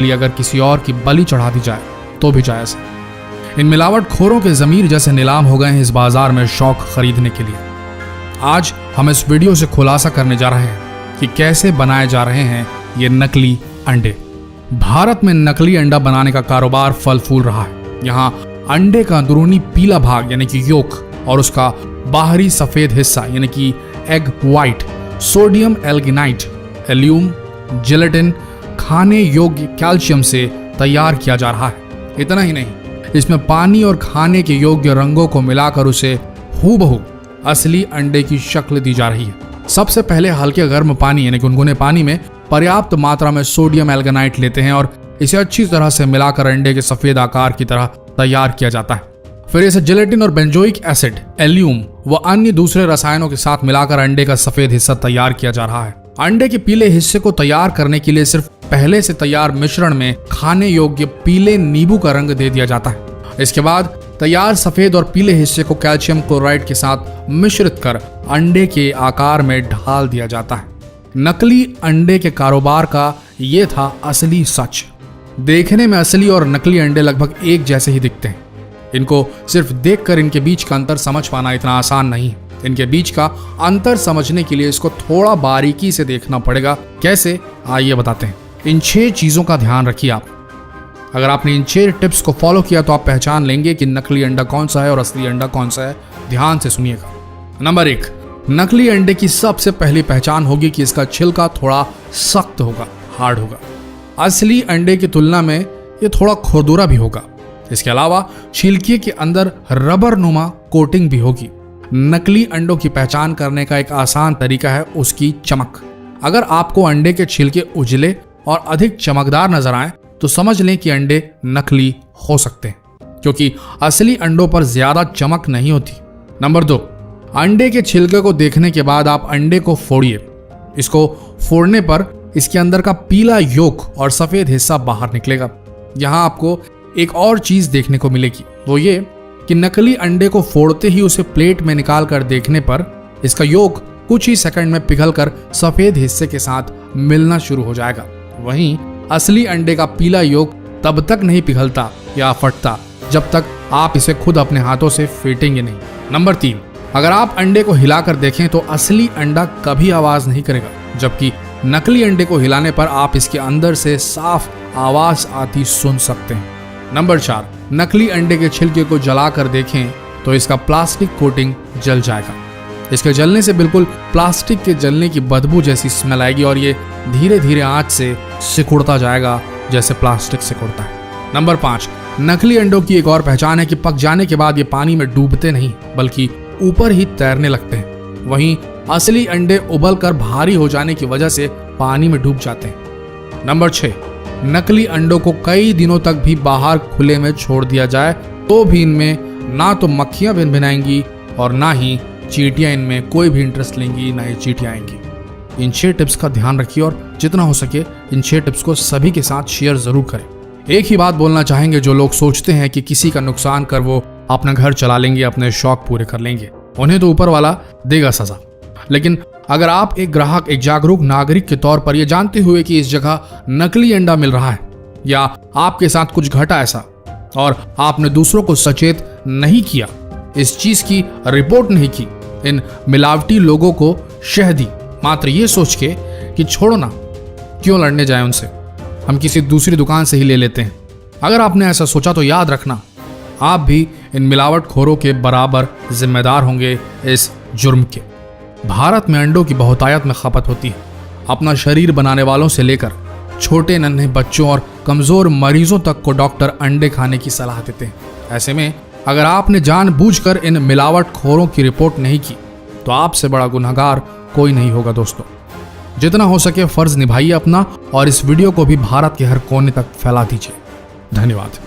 लिए अगर किसी और की बलि चढ़ा दी जाए तो भी जायज़ है। इन मिलावटखोरों के ज़मीर जैसे नीलाम हो गए हैं इस बाजार में शौक खरीदने के लिए। आज हम इस वीडियो से खुलासा करने जा रहे हैं कि कैसे बनाए जा रहे हैं ये नकली अंडे। भारत में नकली अंडा बनाने का कारोबार फल फूल रहा है। यहाँ अंडे का अंदरूनी पीला भाग यानी कि योक और उसका बाहरी सफेद हिस्सा यानी कि एग व्हाइट सोडियम एल्गिनाइट, एल्यूम, जिलेटिन, खाने योग्य कैल्शियम से तैयार किया जा रहा है। इतना ही नहीं, इसमें पानी और खाने के योग्य रंगों को मिलाकर उसे हूबहू असली अंडे की शक्ल दी जा रही है। सबसे पहले हल्के गर्म पानी यानी गुनगुने पानी में पर्याप्त मात्रा में सोडियम एल्गिनाइट लेते हैं और इसे अच्छी तरह से मिलाकर अंडे के सफेद आकार की तरह तैयार किया जाता है। फिर इसे जिलेटिन और बेंजोइक एसिड, एल्यूम व अन्य दूसरे रसायनों के साथ मिलाकर अंडे का सफेद हिस्सा तैयार किया जा रहा है। अंडे के पीले हिस्से को तैयार करने के लिए सिर्फ पहले से तैयार मिश्रण में खाने योग्य पीले नींबू का रंग दे दिया जाता है। इसके बाद तैयार सफेद और पीले हिस्से को कैल्शियम क्लोराइड के साथ मिश्रित कर अंडे के आकार में ढाल दिया जाता है। नकली अंडे के कारोबार का ये था असली सच। देखने में असली और नकली अंडे लगभग एक जैसे ही दिखते हैं। इनको सिर्फ देखकर इनके बीच का अंतर समझ पाना इतना आसान नहीं है। इनके बीच का अंतर समझने के लिए इसको थोड़ा बारीकी से देखना पड़ेगा। कैसे, आइए बताते हैं। इन 6 चीजों का ध्यान रखिए आप। अगर आपने इन 6 टिप्स को फॉलो किया तो आप पहचान लेंगे कि नकली अंडा कौन सा है और असली अंडा कौन सा है। ध्यान से सुनिएगा। नंबर 1, नकली अंडे की सबसे पहली पहचान होगी कि इसका छिलका थोड़ा सख्त होगा, हार्ड होगा। असली अंडे की तुलना में ये थोड़ा खुरदुरा भी होगा। इसके अलावा छिलके के अंदर रबर नुमा कोटिंग भी होगी। नकली अंडों की पहचान करने का एक आसान तरीका है उसकी चमक। अगर आपको अंडे के छिलके उजले और अधिक चमकदार नजर आए तो समझ लें कि अंडे नकली हो सकते हैं, क्योंकि असली अंडों पर ज्यादा चमक नहीं होती। नंबर 2, अंडे के छिलके को देखने के बाद आप अंडे को फोड़िए। इसको फोड़ने पर इसके अंदर का पीला योक और सफेद हिस्सा बाहर निकलेगा। यहाँ आपको एक और चीज देखने को मिलेगी, वो ये कि नकली अंडे को फोड़ते ही उसे प्लेट में निकाल कर देखने पर इसका योक कुछ ही सेकंड में पिघलकर सफेद हिस्से के साथ मिलना शुरू हो जाएगा। वहीं असली अंडे का पीला योक तब तक नहीं पिघलता या फटता जब तक आप इसे खुद अपने हाथों से फेंटेंगे नहीं। नंबर 3, अगर आप अंडे को हिलाकर देखें तो असली अंडा कभी आवाज नहीं करेगा, जबकि नकली अंडे को हिलाने पर आप इसके अंदर से साफ आवाज आती सुन सकते हैं। नंबर 4, नकली अंडे के छिलके को जलाकर देखें तो इसका प्लास्टिक कोटिंग जल जाएगा। इसके जलने से बिल्कुल प्लास्टिक के जलने की बदबू जैसी स्मेल आएगी और ये धीरे धीरे आंच से सिकुड़ता जाएगा जैसे प्लास्टिक सिकुड़ता है। नंबर 5, नकली अंडों की एक और पहचान है कि पक जाने के बाद ये पानी में डूबते नहीं बल्कि ऊपर ही तैरने लगते हैं। वहीं असली अंडे उबलकर भारी हो जाने की वजह से पानी में डूब जाते हैं। नंबर 6, नकली अंडों को कई दिनों तक भी बाहर खुले में छोड़ दिया जाए तो भी इनमें ना तो मक्खियां भिनभिनाएंगी और ना ही चींटियां इनमें कोई भी इंटरेस्ट लेंगी, ना ही चींटियां आएंगी। इन 6 टिप्स का ध्यान रखिए और जितना हो सके इन 6 टिप्स को सभी के साथ शेयर जरूर करें। एक ही बात बोलना चाहेंगे, जो लोग सोचते हैं कि किसी का नुकसान कर वो अपना घर चला लेंगे, अपने शौक पूरे कर लेंगे, उन्हें तो ऊपर वाला देगा सजा। लेकिन अगर आप एक ग्राहक, एक जागरूक नागरिक के तौर पर यह जानते हुए कि इस जगह नकली अंडा मिल रहा है या आपके साथ कुछ घटा ऐसा और आपने दूसरों को सचेत नहीं किया, इस चीज की रिपोर्ट नहीं की, इन मिलावटी लोगों को शह दी मात्र ये सोच के कि छोड़ो ना, क्यों लड़ने जाए उनसे, हम किसी दूसरी दुकान से ही ले लेते हैं। अगर आपने ऐसा सोचा तो याद रखना, आप भी इन मिलावटखोरों के बराबर जिम्मेदार होंगे इस जुर्म के। भारत में अंडों की बहुतायत में खपत होती है। अपना शरीर बनाने वालों से लेकर छोटे नन्हे बच्चों और कमजोर मरीजों तक को डॉक्टर अंडे खाने की सलाह देते हैं। ऐसे में अगर आपने जानबूझकर इन मिलावटखोरों की रिपोर्ट नहीं की तो आपसे बड़ा गुनहगार कोई नहीं होगा। दोस्तों, जितना हो सके फर्ज निभाइए अपना और इस वीडियो को भी भारत के हर कोने तक फैला दीजिए। धन्यवाद।